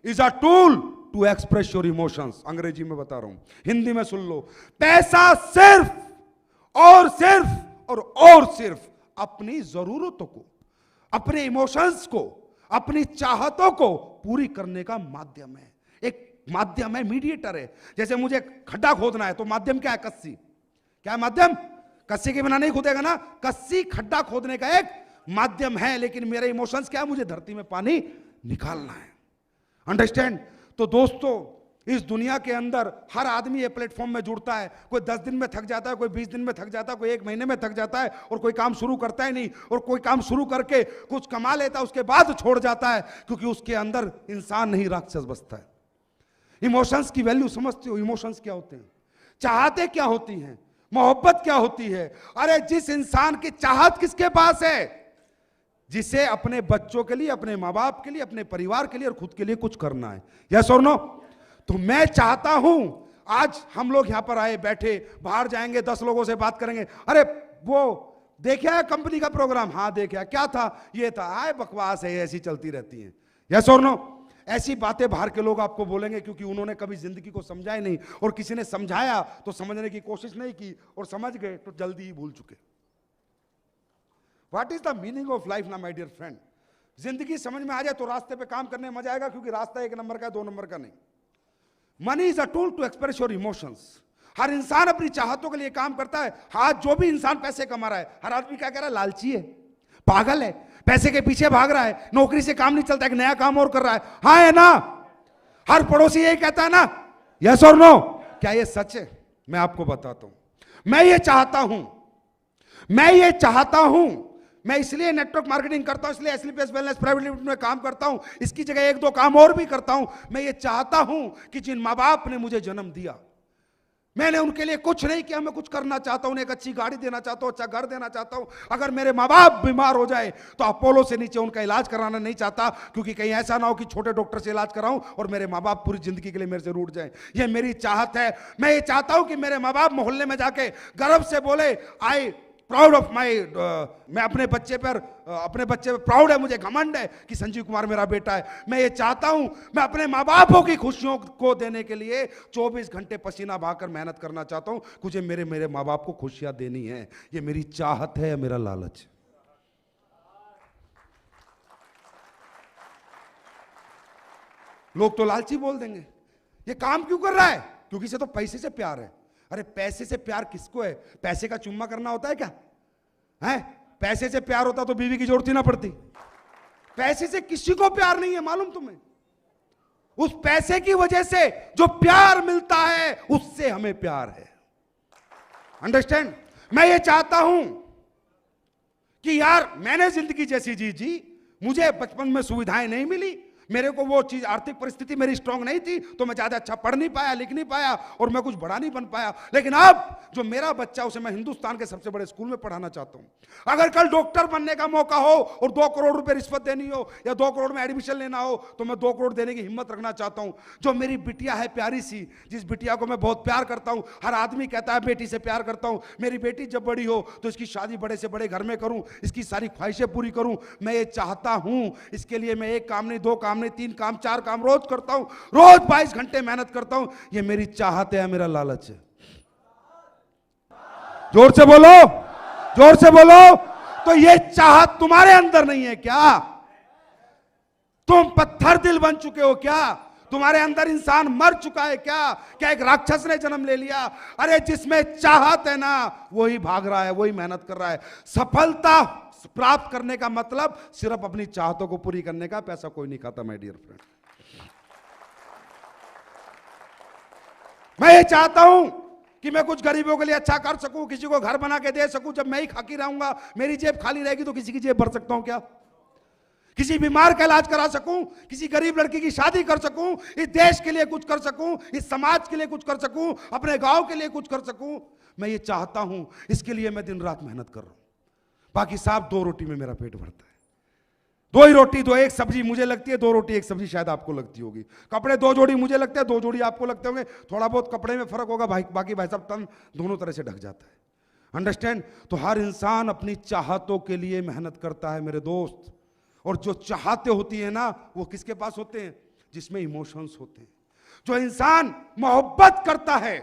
is a tool to express your emotions. अंग्रेजी में बता रहा हूं, हिंदी में सुन लो। पैसा सिर्फ और सिर्फ अपनी जरूरतों को, अपने इमोशंस को, अपनी चाहतों को पूरी करने का माध्यम है। एक माध्यम है, मीडिएटर है। जैसे मुझे खड्डा खोदना है तो माध्यम क्या है? कस्सी। क्या है माध्यम? कस्सी के बिना नहीं खुदेगा ना। कस्सी खड्डा खोदने का एक माध्यम है, लेकिन मेरे इमोशंस क्या है? मुझे धरती में पानी निकालना है। अंडरस्टैंड? तो दोस्तों, इस दुनिया के अंदर हर आदमी ये प्लेटफॉर्म में जुड़ता है। कोई 10 दिन में थक जाता है, कोई 20 दिन में थक जाता है, कोई 1 महीने में थक जाता है, और कोई काम शुरू करता ही नहीं, और कोई काम शुरू करके कुछ कमा लेता है, उसके बाद छोड़ जाता है, क्योंकि उसके अंदर इंसान नहीं राक्षस बसता है। इमोशंस की वैल्यू समझते हो? इमोशंस क्या होते हैं? चाहते क्या होती हैं? मोहब्बत क्या होती है? अरे जिस इंसान की चाहत किसके पास है? जिसे अपने बच्चों के लिए, अपने माँ बाप के लिए, अपने परिवार के लिए और खुद के लिए कुछ करना है, यस और नो? तो मैं चाहता हूं, आज हम लोग यहां पर आए, बैठे, बाहर जाएंगे, 10 लोगों से बात करेंगे। अरे वो देखा है कंपनी का प्रोग्राम? हाँ देखा। क्या था? ये था। आए बकवास है, ऐसी चलती रहती है, यस और नो? ऐसी बातें बाहर के लोग आपको बोलेंगे, क्योंकि उन्होंने कभी जिंदगी को समझा ही नहीं, और किसी ने समझाया तो समझने की कोशिश नहीं की, और समझ गए तो जल्दी ही भूल चुके। What is the meaning of life ना माय डियर फ्रेंड? जिंदगी समझ में आ जाए तो रास्ते पे काम करने में मजा आएगा, क्योंकि रास्ता 1 नंबर का, 2 नंबर का नहीं। Money is a tool to express your emotions. हर इंसान अपनी चाहतों के लिए काम करता है। आज जो भी इंसान पैसे कमा रहा है, हर आदमी क्या कह रहा है? लालची है, पागल है, पैसे के पीछे भाग रहा है, नौकरी से काम नहीं चलता, एक नया काम और कर रहा है। हाँ है ना? हर पड़ोसी यही कहता है ना, यस और नो? क्या ये सच है? मैं आपको बताता हूं। मैं ये चाहता हूं, मैं इसलिए नेटवर्क मार्केटिंग करता हूं, इसलिए एसलीपीएस वेलनेस प्राइवेट लिमिटेड में काम करता हूं, इसकी जगह 1-2 काम और भी करता हूं। मैं ये चाहता हूं कि जिन माँ बाप ने मुझे जन्म दिया, मैंने उनके लिए कुछ नहीं किया। मैं कुछ करना चाहता हूं, उन्हें एक अच्छी गाड़ी देना चाहता हूं, अच्छा घर देना चाहता हूं। अगर मेरे माँ बाप बीमार हो जाए तो अपोलो से नीचे उनका इलाज कराना नहीं चाहता, क्योंकि कहीं ऐसा ना हो कि छोटे डॉक्टर से इलाज कराऊं और मेरे माँ बाप पूरी जिंदगी के लिए मेरे से रूठ जाए। ये मेरी चाहत है। मैं ये चाहता हूं कि मेरे माँ बाप मोहल्ले में जाके गर्व से बोले, आई प्राउड ऑफ माई, मैं अपने बच्चे पर प्राउड है, मुझे घमंड है कि संजीव कुमार मेरा बेटा है। मैं ये चाहता हूं, मैं अपने माँ बापों की खुशियों को देने के लिए 24 घंटे पसीना बहाकर मेहनत करना चाहता हूं। मुझे मेरे माँ बाप को खुशियां देनी है। ये मेरी चाहत है, मेरा लालच है। लोग तो लालची बोल देंगे, ये काम क्यों कर रहा है? क्योंकि इसे तो पैसे से प्यार है। अरे पैसे से प्यार किसको है? पैसे का चुम्मा करना होता है क्या? है? पैसे से प्यार होता तो बीवी की जरूरत ही ना पड़ती। पैसे से किसी को प्यार नहीं है, मालूम तुम्हें? उस पैसे की वजह से जो प्यार मिलता है उससे हमें प्यार है। अंडरस्टैंड? मैं ये चाहता हूं कि यार मैंने जिंदगी जैसी जी, मुझे बचपन में सुविधाएं नहीं मिली, मेरे को वो चीज, आर्थिक परिस्थिति मेरी स्ट्रांग नहीं थी, तो मैं ज्यादा अच्छा पढ़ नहीं पाया, लिख नहीं पाया, और मैं कुछ बड़ा नहीं बन पाया। लेकिन अब जो मेरा बच्चा, उसे मैं हिंदुस्तान के सबसे बड़े स्कूल में पढ़ाना चाहता हूं। अगर कल डॉक्टर बनने का मौका हो और 2 करोड़ रुपए रिश्वत देनी हो या 2 करोड़ में एडमिशन लेना हो, तो मैं 2 करोड़ देने की हिम्मत रखना चाहता हूं। जो मेरी बिटिया है प्यारी सी, जिस बिटिया को मैं बहुत प्यार करता हूं, हर आदमी कहता है बेटी से प्यार करता हूं, मेरी बेटी जब बड़ी हो तो इसकी शादी बड़े से बड़े घर में करूं, इसकी सारी ख्वाहिशें पूरी करूं। मैं ये चाहता हूं। इसके लिए मैं 1 काम नहीं, 2 काम नहीं, 3 काम, 4 काम रोज करता हूं। रोज 22 घंटे मेहनत करता हूं। ये मेरी चाहत है, मेरा लालच है। जोर से बोलो, जोर से बोलो। तो ये चाहत तुम्हारे अंदर नहीं है क्या? तुम पत्थर दिल बन चुके हो क्या? तुम्हारे अंदर इंसान मर चुका है क्या? क्या एक राक्षस ने जन्म ले लिया? अरे जिसमें चाहत है ना, वही भाग रहा है, वही मेहनत कर रहा है। सफलता प्राप्त करने का मतलब सिर्फ अपनी चाहतों को पूरी करने का। पैसा कोई नहीं खाता माय डियर फ्रेंड। मैं ये चाहता हूं कि मैं कुछ गरीबों के लिए अच्छा कर सकूं, किसी को घर बना के दे सकूं। जब मैं ही खाकी रहूंगा, मेरी जेब खाली रहेगी, तो किसी की जेब भर सकता हूं क्या? किसी बीमार का इलाज करा सकूं, किसी गरीब लड़की की शादी कर सकूं, इस देश के लिए कुछ कर सकूं, इस समाज के लिए कुछ कर सकूं, अपने गांव के लिए कुछ कर सकूं। मैं ये चाहता हूं। इसके लिए मैं दिन रात मेहनत कर रहा हूं। बाकी साहब 2 रोटी में मेरा पेट भरता है। 2 ही रोटी, 2 एक सब्जी मुझे लगती है, 2 रोटी 1 सब्जी शायद आपको लगती होगी। कपड़े 2 जोड़ी मुझे लगते हैं, 2 जोड़ी आपको लगते होंगे। थोड़ा बहुत कपड़े में फर्क होगा, बाकी भाई साहब तन दोनों तरह से ढक जाता है। अंडरस्टैंड? तो हर इंसान अपनी चाहतों के लिए मेहनत करता है मेरे दोस्त। और जो चाहते होती है ना, वो किसके पास होते हैं? जिसमें इमोशंस होते हैं। जो इंसान मोहब्बत करता है,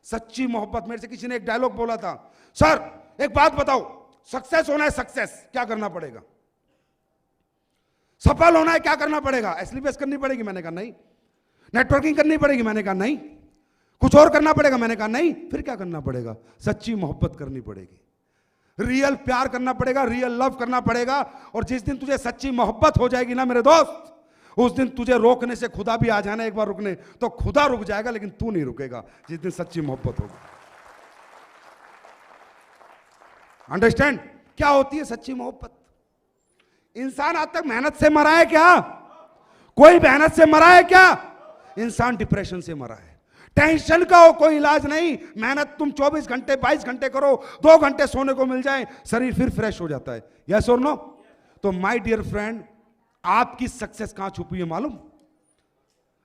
सच्ची मोहब्बत। मेरे से किसी ने एक डायलॉग बोला था, सर एक बात बताओ, सक्सेस होना है, सक्सेस क्या करना पड़ेगा? सफल होना है क्या करना पड़ेगा? एसलीबीएस करनी पड़ेगी? मैंने कहा नहीं। नेटवर्किंग करनी पड़ेगी? मैंने कहा नहीं। कुछ और करना पड़ेगा? मैंने कहा नहीं। फिर क्या करना पड़ेगा? सच्ची मोहब्बत करनी पड़ेगी, रियल प्यार करना पड़ेगा, रियल लव करना पड़ेगा। और जिस दिन तुझे सच्ची मोहब्बत हो जाएगी ना मेरे दोस्त, उस दिन तुझे रोकने से खुदा भी आ जाना एक बार रुकने, तो खुदा रुक जाएगा, लेकिन तू नहीं रुकेगा जिस दिन सच्ची मोहब्बत होगी। अंडरस्टैंड? क्या होती है सच्ची मोहब्बत? इंसान आज तक मेहनत से मरा है क्या? कोई मेहनत से मरा है क्या? इंसान डिप्रेशन से मरा है। टेंशन का हो कोई इलाज नहीं। मेहनत तुम 24 घंटे 22 घंटे करो, 2 घंटे सोने को मिल जाए, शरीर फिर फ्रेश हो जाता है। यस और नो? तो माय डियर फ्रेंड, आपकी सक्सेस कहां छुपी है मालूम?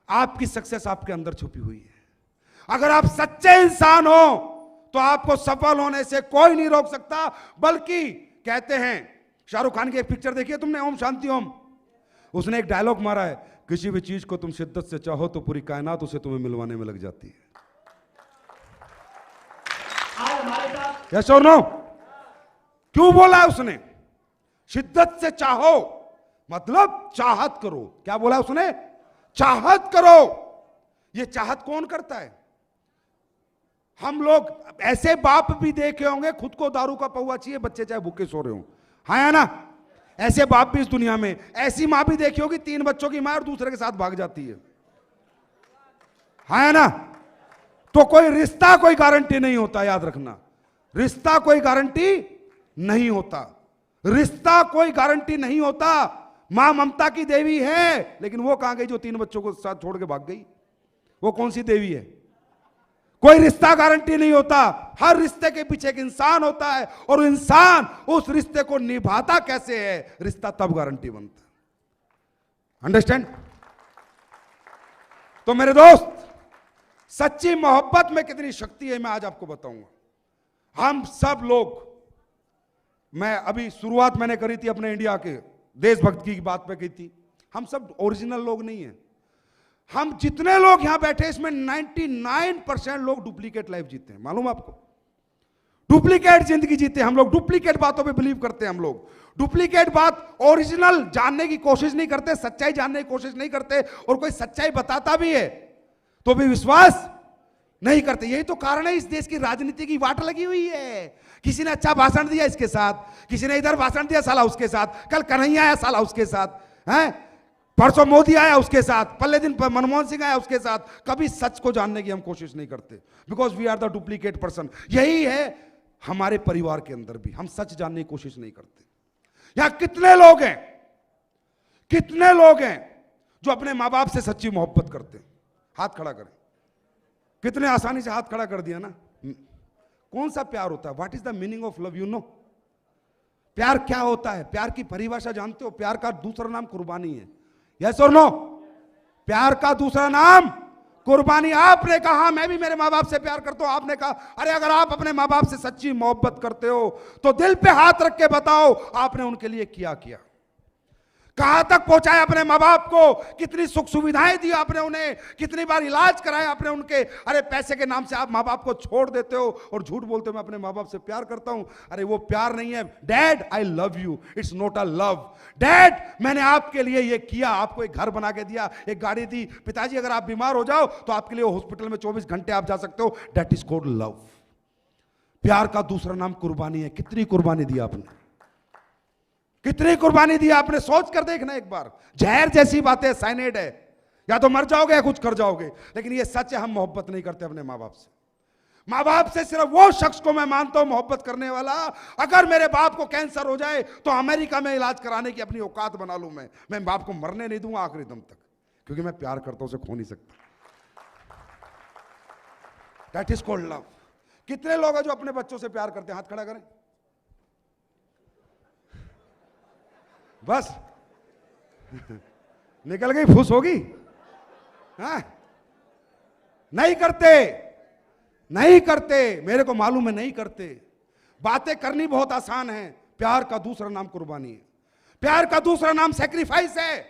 आपकी सक्सेस आपके अंदर छुपी हुई है। अगर आप सच्चे इंसान हो तो आपको सफल होने से कोई नहीं रोक सकता। बल्कि कहते हैं, शाहरुख खान की एक पिक्चर देखी है तुमने, ओम शांति ओम? उसने एक डायलॉग मारा है, किसी भी चीज को तुम शिद्दत से चाहो तो पूरी कायनात उसे तुम्हें मिलवाने में लग जाती है। यस और नो? क्यों बोला है उसने? शिद्दत से चाहो मतलब चाहत करो। क्या बोला उसने? चाहत करो। ये चाहत कौन करता है? हम लोग ऐसे बाप भी देखे होंगे, खुद को दारू का पौवा चाहिए, बच्चे चाहे भूखे सो रहे हो। हाँ या ना? ऐसे बाप भी इस दुनिया में। ऐसी मां भी देखी होगी, 3 बच्चों की मां और दूसरे के साथ भाग जाती है। हाँ या ना? तो कोई रिश्ता कोई गारंटी नहीं होता, याद रखना। रिश्ता कोई गारंटी नहीं होता। रिश्ता कोई गारंटी नहीं होता। मां ममता की देवी है, लेकिन वो कहां गई जो 3 बच्चों को साथ छोड़ के भाग गई? वो कौन सी देवी है? कोई रिश्ता गारंटी नहीं होता, हर रिश्ते के पीछे एक इंसान होता है, और इंसान उस रिश्ते को निभाता कैसे है, रिश्ता तब गारंटी बनता है। अंडरस्टैंड? तो मेरे दोस्त, सच्ची मोहब्बत में कितनी शक्ति है मैं आज आपको बताऊंगा। हम सब लोग, मैं अभी शुरुआत मैंने करी थी अपने इंडिया के देशभक्ति की बात पे की थी, हम सब ओरिजिनल लोग नहीं हैं। हम जितने लोग यहां बैठे इसमें 99% लोग डुप्लीकेट लाइफ जीते हैं, मालूम आपको? डुप्लीकेट जिंदगी जीते हैं हम लोग, डुप्लीकेट बातों पे बिलीव करते हैं हम लोग, डुप्लीकेट बात, ओरिजिनल जानने की कोशिश नहीं करते, सच्चाई जानने की कोशिश नहीं करते, और कोई सच्चाई बताता भी है तो भी विश्वास नहीं करते। यही तो कारण है इस देश की राजनीति की वाट लगी हुई है। किसी ने अच्छा भाषण दिया इसके साथ, किसी ने इधर भाषण दिया साला उसके साथ, कल कन्हैया आया साला उसके साथ, हैं परसों मोदी आया उसके साथ, पहले दिन मनमोहन सिंह आया उसके साथ। कभी सच को जानने की हम कोशिश नहीं करते, because we are the duplicate person. यही है हमारे परिवार के अंदर भी, हम सच जानने की कोशिश नहीं करते। यहां कितने लोग हैं, कितने लोग हैं जो अपने मां बाप से सच्ची मोहब्बत करते हैं? हाथ खड़ा करें। कितने आसानी से हाथ खड़ा कर दिया ना। कौन सा प्यार होता है? What is the meaning of love? You know प्यार क्या होता है? प्यार की परिभाषा जानते हो? प्यार का दूसरा नाम कुर्बानी है। यस और नो? प्यार का दूसरा नाम कुर्बानी। आपने कहा मैं भी मेरे मां बाप से प्यार करता हूं, आपने कहा अरे अगर आप अपने मां बाप से सच्ची मोहब्बत करते हो तो दिल पे हाथ रख के बताओ आपने उनके लिए क्या किया, कहां तक पहुंचाया अपने मां बाप को, कितनी सुख सुविधाएं दी आपने उन्हें, कितनी बार इलाज कराया आपने उनके। अरे पैसे के नाम से आप मां बाप को छोड़ देते हो और झूठ बोलते हो मैं अपने मां बाप से प्यार करता हूं। अरे वो प्यार नहीं है। Dad I love you, it's not a love. Dad मैंने आपके लिए ये किया, आपको एक घर बना के दिया, एक गाड़ी दी। पिताजी अगर आप बीमार हो जाओ तो आपके लिए हॉस्पिटल में 24 घंटे आप जा सकते हो। That is called love. प्यार का दूसरा नाम कुर्बानी है। कितनी कुर्बानी दी आपने, कितनी कुर्बानी दी आपने, सोच कर देखना एक बार। जहर जैसी बातें, साइनेड है, या तो मर जाओगे या कुछ कर जाओगे। लेकिन ये सच है, हम मोहब्बत नहीं करते अपने मां बाप से। मां बाप से सिर्फ वो शख्स को मैं मानता हूं मोहब्बत करने वाला, अगर मेरे बाप को कैंसर हो जाए तो अमेरिका में इलाज कराने की अपनी औकात बना लूं। मैं बाप को मरने नहीं दूंगा आखिरी दम तक, क्योंकि मैं प्यार करता हूं, उसे खो नहीं सकता। That is called love. कितने लोग हैं जो अपने बच्चों से प्यार करते हैं? हाथ खड़ा करें। बस निकल गई, फूस होगी। हाँ? नहीं करते, नहीं करते, मेरे को मालूम है नहीं करते। बातें करनी बहुत आसान है, प्यार का दूसरा नाम कुर्बानी है, प्यार का दूसरा नाम सैक्रिफाइस है।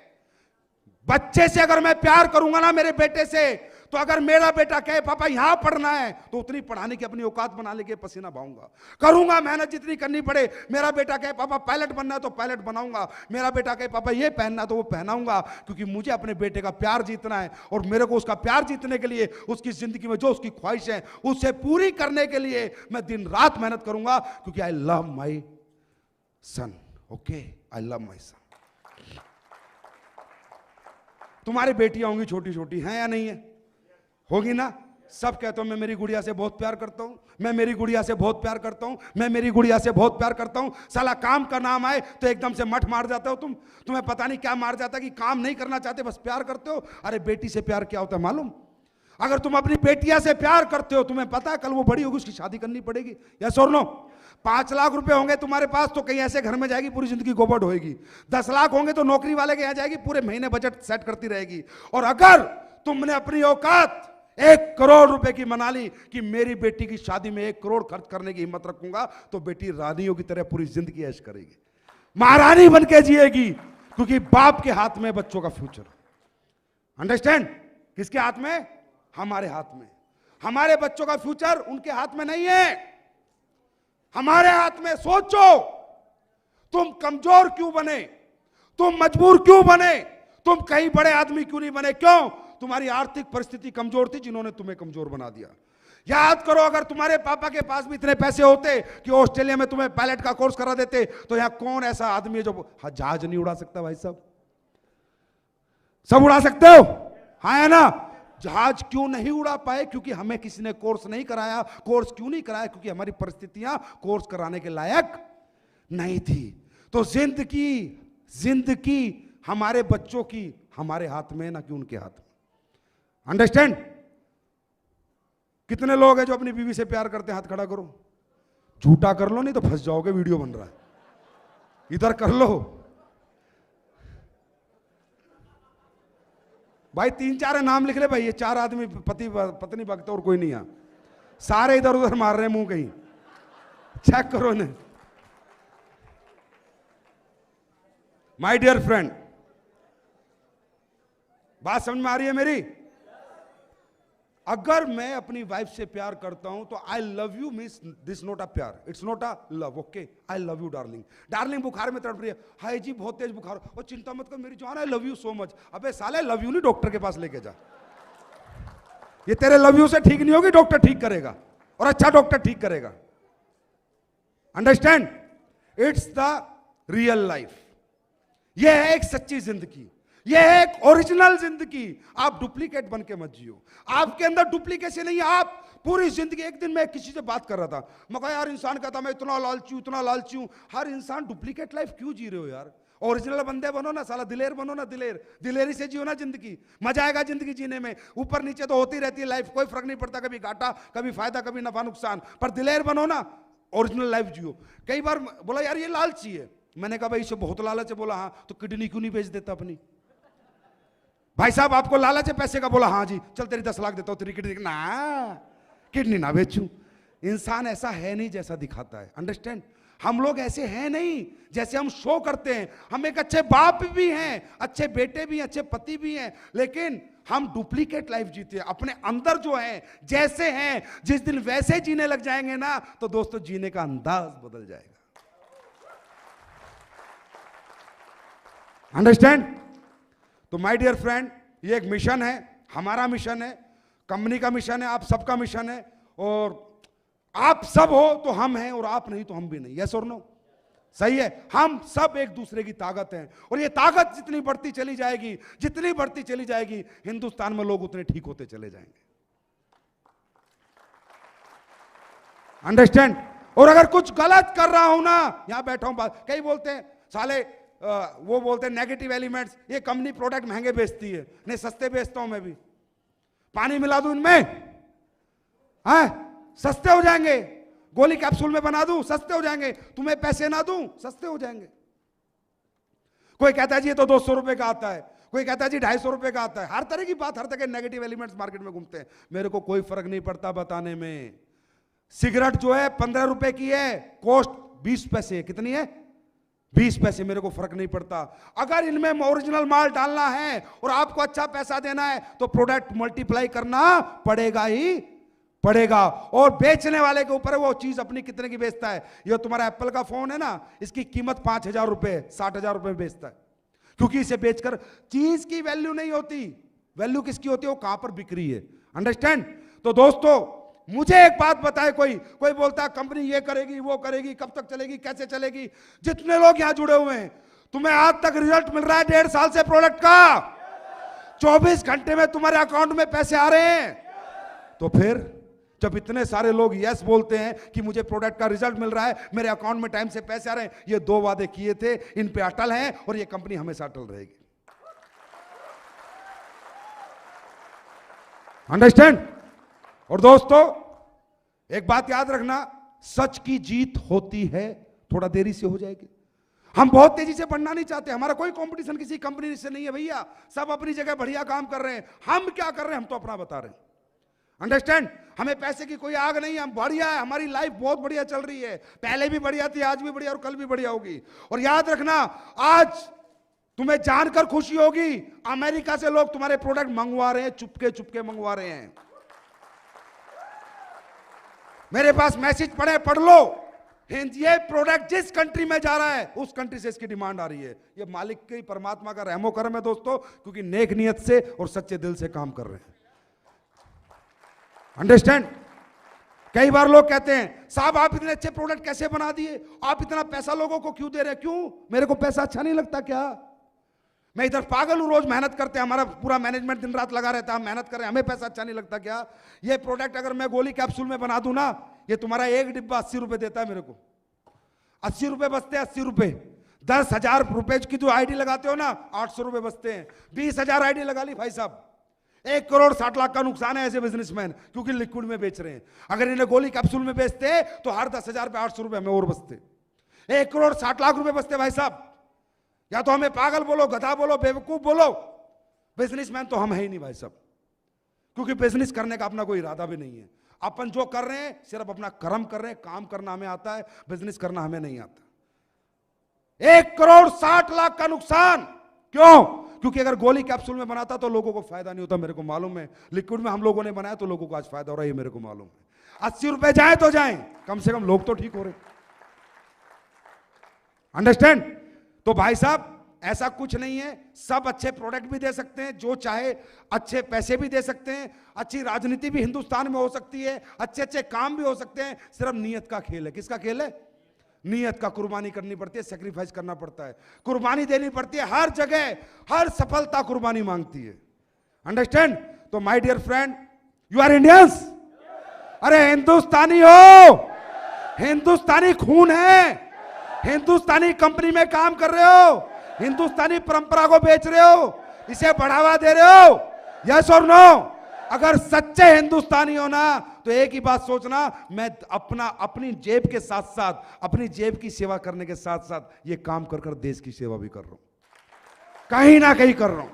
बच्चे से अगर मैं प्यार करूंगा ना, मेरे बेटे से, तो अगर मेरा बेटा कहे पापा यहां पढ़ना है तो उतनी पढ़ाने की अपनी औकात बना लेके पसीना बहाऊंगा, करूंगा मेहनत जितनी करनी पड़े। मेरा बेटा कहे पापा पायलट बनना है तो पायलट बनाऊंगा, मेरा बेटा कहे पापा ये पहनना है तो वो पहनाऊंगा, क्योंकि मुझे अपने बेटे का प्यार जीतना है। और मेरे को उसका प्यार जीतने के लिए, उसकी जिंदगी में जो उसकी ख्वाहिश है उसे पूरी करने के लिए मैं दिन रात मेहनत करूंगा, क्योंकि I love my son. Okay, I love my son. तुम्हारी बेटियां होंगी छोटी छोटी, हैं या नहीं है? होगी ना? सब कहते हो मैं मेरी गुड़िया से बहुत प्यार करता हूं, मैं मेरी गुड़िया से बहुत प्यार करता हूं, मैं मेरी गुड़िया से बहुत प्यार करता हूं। साला काम का नाम आए तो एकदम से मठ मार जाते हो तुम। तुम्हें पता नहीं क्या मार जाता है कि काम नहीं करना चाहते, बस प्यार करते हो। अरे बेटी से प्यार क्या होता है मालूम? अगर तुम अपनी बेटिया से प्यार करते हो, तुम्हें पता है कल वो बड़ी होगी, उसकी शादी करनी पड़ेगी। यस और नो? 5 लाख रुपए होंगे तुम्हारे पास तो कहीं ऐसे घर में जाएगी पूरी जिंदगी गोबर ढोएगी। 10 लाख होंगे तो नौकरी वाले के यहाँ जाएगी, पूरे महीने बजट सेट करती रहेगी। और अगर तुमने अपनी औकात 1 करोड़ रुपए की मना ली कि मेरी बेटी की शादी में 1 करोड़ खर्च करने की हिम्मत रखूंगा, तो बेटी रानियों की तरह पूरी जिंदगी ऐश करेगी, महारानी बन के जिएगी, क्योंकि बाप के हाथ में बच्चों का फ्यूचर। अंडरस्टैंड? किसके हाथ में? हमारे हाथ में। हमारे बच्चों का फ्यूचर उनके हाथ में नहीं है, हमारे हाथ में। सोचो, तुम कमजोर क्यों बने, तुम मजबूर क्यों बने, तुम कहीं बड़े आदमी क्यों नहीं बने? क्यों? तुम्हारी आर्थिक परिस्थिति कमजोर थी, जिन्होंने तुम्हें कमजोर बना दिया। याद करो, अगर तुम्हारे पापा के पास भी इतने पैसे होते कि ऑस्ट्रेलिया में तुम्हें पायलट का कोर्स करा देते, तो यहां कौन ऐसा आदमी है जो जहाज नहीं उड़ा सकता? भाई साहब, सब उड़ा सकते हो, हाँ है ना? जहाज क्यों नहीं उड़ा पाए? क्योंकि हमें किसी ने कोर्स नहीं कराया। कोर्स क्यों नहीं कराया? क्योंकि हमारी परिस्थितियां कोर्स कराने के लायक नहीं थी। तो जिंदगी हमारे बच्चों की हमारे हाथ में, ना कि उनके हाथ में। अंडरस्टैंड? कितने लोग हैं जो अपनी बीवी से प्यार करते हैं? हाथ खड़ा करो। झूठा कर लो, नहीं तो फंस जाओगे, वीडियो बन रहा है। इधर कर लो भाई, 3-4 नाम लिख ले भाई, ये 4 आदमी पति पत्नी भक्त और कोई नहीं है, सारे इधर उधर मार रहे हैं मुंह कहीं, चेक करो ने। माय डियर फ्रेंड, बात समझ में आ रही है मेरी? अगर मैं अपनी वाइफ से प्यार करता हूं तो I love you means this not a प्यार, it's not a love. Okay, I love you darling. Darling बुखार में तड़प रही है, हाय जी बहुत तेज बुखार, और चिंता मत कर मेरी जान, आई लव यू सो मच। अबे साले लव यू नहीं डॉक्टर के पास लेके जा, ये तेरे लव यू से ठीक नहीं होगी, डॉक्टर ठीक करेगा, और अच्छा डॉक्टर ठीक करेगा। Understand? It's the real life. यह है एक सच्ची जिंदगी, यह है एक ओरिजिनल जिंदगी। आप डुप्लीकेट बन के मत जियो, आपके अंदर डुप्लीकेशन नहीं है। आप पूरी जिंदगी, एक दिन मैं किसी से बात कर रहा था, मैं कहा यार इंसान कहता मैं इतना लालची हूं। हर इंसान डुप्लीकेट लाइफ क्यों जी रहे हो यार? ओरिजिनल बंदे बनो ना साला, दिलेर बनो ना, दिलेरी से जियो ना जिंदगी, मजा आएगा जिंदगी जीने में। ऊपर नीचे तो होती रहती है लाइफ, कोई फर्क नहीं पड़ता, कभी घाटा कभी फायदा कभी नफा नुकसान, पर दिलेर बनो ना, ओरिजिनल लाइफ जियो। कई बार बोला यार ये लालची है, मैंने कहा भाई इसे बहुत लालच है, बोला हाँ तो किडनी क्यों नहीं बेच देता अपनी? भाई साहब आपको लालच है पैसे का, बोला हाँ जी, चल तेरी 10 लाख देता हूं, तेरी किडनी ना, किडनी ना बेचूं। इंसान ऐसा है नहीं जैसा दिखाता है। अंडरस्टैंड? हम लोग ऐसे हैं नहीं जैसे हम शो करते हैं। हम एक अच्छे बाप भी हैं, अच्छे बेटे भी हैं, अच्छे पति भी हैं, लेकिन हम डुप्लीकेट लाइफ जीते हैं। अपने अंदर जो है जैसे हैं, जिस दिन वैसे जीने लग जाएंगे ना, तो दोस्तों जीने का अंदाज बदल जाएगा। अंडरस्टैंड? तो माय डियर फ्रेंड, ये एक मिशन है, हमारा मिशन है, कंपनी का मिशन है, आप सबका मिशन है। और आप सब हो तो हम हैं, और आप नहीं तो हम भी नहीं। यस और नो? सही है? हम सब एक दूसरे की ताकत हैं, और ये ताकत जितनी बढ़ती चली जाएगी, जितनी बढ़ती चली जाएगी, हिंदुस्तान में लोग उतने ठीक होते चले जाएंगे। अंडरस्टैंड? और अगर कुछ गलत कर रहा हूं ना, यहां बैठा हूं, कई बोलते हैं साले, वो बोलते हैं नेगेटिव एलिमेंट्स, ये कंपनी प्रोडक्ट महंगे बेचती है, नहीं सस्ते बेचता हूं मैं भी, पानी मिला दूं इनमें, हाँ सस्ते हो जाएंगे, गोली कैप्सूल में बना दूं सस्ते हो जाएंगे, तुम्हें पैसे ना दूं सस्ते हो जाएंगे। कोई कहता है जी ये तो 200 रुपए का आता है, कोई कहता है जी 250 रुपए का आता है। हर तरह की बात, हर तरह के नेगेटिव एलिमेंट्स मार्केट में घूमते हैं, मेरे को कोई फर्क नहीं पड़ता बताने में। सिगरेट जो है 15 रुपए की है, कॉस्ट 20 पैसे है, कितनी है? 20 पैसे, मेरे को फर्क नहीं पड़ता। अगर इनमें ओरिजिनल माल डालना है और आपको अच्छा पैसा देना है तो प्रोडक्ट मल्टीप्लाई करना पड़ेगा ही पड़ेगा। और बेचने वाले के ऊपर है वो चीज अपनी कितने की बेचता है। ये तुम्हारा एप्पल का फोन है ना, इसकी कीमत 5,000 रुपए 60,000 रुपए में बेचता है, क्योंकि इसे बेचकर चीज की वैल्यू नहीं होती, वैल्यू किसकी होती है? वो कहां पर बिक रही है। अंडरस्टैंड? तो दोस्तों मुझे एक बात बताए, कोई बोलता है कंपनी ये करेगी वो करेगी, कब तक चलेगी कैसे चलेगी। जितने लोग यहां जुड़े हुए हैं, तुम्हें आज तक रिजल्ट मिल रहा है 1.5 साल से प्रोडक्ट का, 24 घंटे में तुम्हारे अकाउंट में पैसे आ रहे हैं। तो फिर जब इतने सारे लोग यस बोलते हैं कि मुझे प्रोडक्ट का रिजल्ट मिल रहा है, मेरे अकाउंट में टाइम से पैसे आ रहे हैं, ये 2 वादे किए थे, इन पे अटल हैं और ये कंपनी हमेशा अटल रहेगी। अंडरस्टैंड? और दोस्तों एक बात याद रखना, सच की जीत होती है, थोड़ा देरी से हो जाएगी। हम बहुत तेजी से बढ़ना नहीं चाहते, हमारा कोई कंपटीशन किसी कंपनी से नहीं है भैया, सब अपनी जगह बढ़िया काम कर रहे हैं। हम क्या कर रहे हैं? हम तो अपना बता रहे हैं। अंडरस्टैंड? हमें पैसे की कोई आग नहीं है, हम बढ़िया है, हमारी लाइफ बहुत बढ़िया चल रही है, पहले भी बढ़िया थी, आज भी बढ़िया और कल भी बढ़िया होगी। और याद रखना, आज तुम्हें जानकर खुशी होगी, अमेरिका से लोग तुम्हारे प्रोडक्ट मंगवा रहे हैं, चुपके चुपके मंगवा रहे हैं। मेरे पास मैसेज पढ़ लो, ये प्रोडक्ट जिस कंट्री में जा रहा है उस कंट्री से इसकी डिमांड आ रही है। ये मालिक के परमात्मा का रहमो करम है दोस्तों, क्योंकि नेक नियत से और सच्चे दिल से काम कर रहे हैं। अंडरस्टैंड? कई बार लोग कहते हैं साहब आप इतने अच्छे प्रोडक्ट कैसे बना दिए, आप इतना पैसा लोगों को क्यों दे रहे हैं? क्यों? मेरे को पैसा अच्छा नहीं लगता क्या? मैं इधर पागल हूं, रोज मेहनत करते हैं, हमारा पूरा मैनेजमेंट दिन रात लगा रहता है, हम मेहनत करें, हमें पैसा अच्छा नहीं लगता क्या? ये प्रोडक्ट अगर मैं गोली कैप्सूल में बना दूं ना, ये तुम्हारा एक डिब्बा 80 रुपए देता है मेरे को, 80 रुपए बचते हैं, 80 रुपए। 10,000 रुपए की जो आईडी लगाते हो ना, 800 रुपए बचते हैं। 20,000 आईडी लगा ली भाई साहब, 1,60,00,000 का नुकसान है ऐसे बिजनेसमैन, क्योंकि लिक्विड में बेच रहे हैं। अगर इन्हें गोली कैप्सूल में बेचते तो हर 10,000 पे 800 रुपए हमें और बचते। 1,60,00,000 रुपए बचते भाई साहब। या तो हमें पागल बोलो, गधा बोलो, बेवकूफ बोलो, बिजनेसमैन तो हम है ही नहीं भाई साहब, क्योंकि बिजनेस करने का अपना कोई इरादा भी नहीं है। अपन जो कर रहे हैं सिर्फ अपना कर्म कर रहे हैं, काम करना हमें आता है, बिजनेस करना हमें नहीं आता। 1,60,00,000 का नुकसान क्यों? क्योंकि अगर गोली कैप्सूल में बनाता तो लोगों को फायदा नहीं होता, मेरे को मालूम है। लिक्विड में हम लोगों ने बनाया तो लोगों को आज फायदा हो रहा है, मेरे को मालूम है। 80 रुपए जाए तो जाए, कम से कम लोग तो ठीक हो रहे। अंडरस्टैंड? तो भाई साहब ऐसा कुछ नहीं है, सब अच्छे प्रोडक्ट भी दे सकते हैं, जो चाहे अच्छे पैसे भी दे सकते हैं, अच्छी राजनीति भी हिंदुस्तान में हो सकती है, अच्छे अच्छे काम भी हो सकते हैं। सिर्फ नीयत का खेल है। किसका खेल है? नीयत का। कुर्बानी करनी पड़ती है, सेक्रीफाइस करना पड़ता है, कुर्बानी देनी पड़ती है। हर जगह हर सफलता कुर्बानी मांगती है। अंडरस्टैंड? तो my dear friend, you are Indians. अरे हिंदुस्तानी हो, हिंदुस्तानी खून है, हिंदुस्तानी कंपनी में काम कर रहे हो, हिंदुस्तानी परंपरा को बेच रहे हो, इसे बढ़ावा दे रहे हो। यस और नो? अगर सच्चे हिंदुस्तानी हो ना तो एक ही बात सोचना, मैं अपनी जेब के साथ साथ, अपनी जेब की सेवा करने के साथ साथ ये काम कर कर देश की सेवा भी कर रहा हूं, कहीं ना कहीं कर रहा हूं।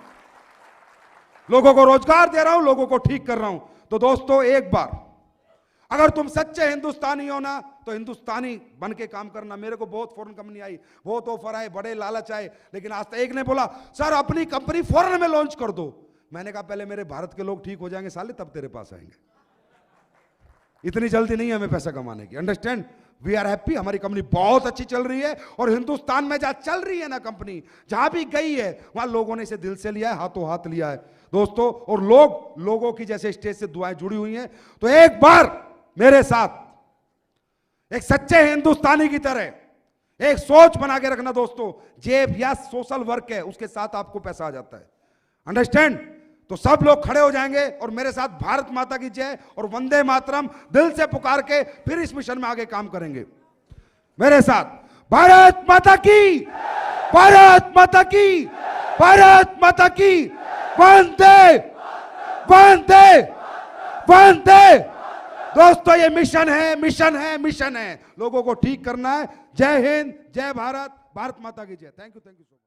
लोगों को रोजगार दे रहा हूं, लोगों को ठीक कर रहा हूं। तो दोस्तों एक बार अगर तुम सच्चे हिंदुस्तानी हो ना तो हिंदुस्तानी बन के काम करना। मेरे को बहुत फॉरेन कंपनी आई, बहुत ऑफर आए, बड़े लालच आए, लेकिन आज तक एक ने बोला सर अपनी कंपनी फॉरेन में लॉन्च कर दो। मैंने कहा पहले मेरे भारत के लोग ठीक हो जाएंगे साले, तब तेरे पास आएंगे। इतनी जल्दी नहीं है हमें पैसा कमाने की। अंडरस्टैंड? वी आर हैप्पी, हमारी कंपनी बहुत अच्छी चल रही है। और हिंदुस्तान में जहां चल रही है ना कंपनी, जहां भी गई है वहां लोगों ने इसे दिल से लिया है, हाथों हाथ लिया है दोस्तों। और लोगों की जैसे स्टेज से दुआएं जुड़ी हुई हैं। तो एक बार मेरे साथ एक सच्चे हिंदुस्तानी की तरह एक सोच बना के रखना दोस्तों। जेब या सोशल वर्क है, उसके साथ आपको पैसा आ जाता है। अंडरस्टैंड? तो सब लोग खड़े हो जाएंगे और मेरे साथ भारत माता की जय और वंदे मातरम दिल से पुकार के फिर इस मिशन में आगे काम करेंगे। मेरे साथ भारत माता की, भारत माता की, भारत माता की, वंदे वंदे वंदे। दोस्तों ये मिशन है, मिशन है, मिशन है। लोगों को ठीक करना है। जय हिंद, जय भारत, भारत माता की जय। Thank you so much.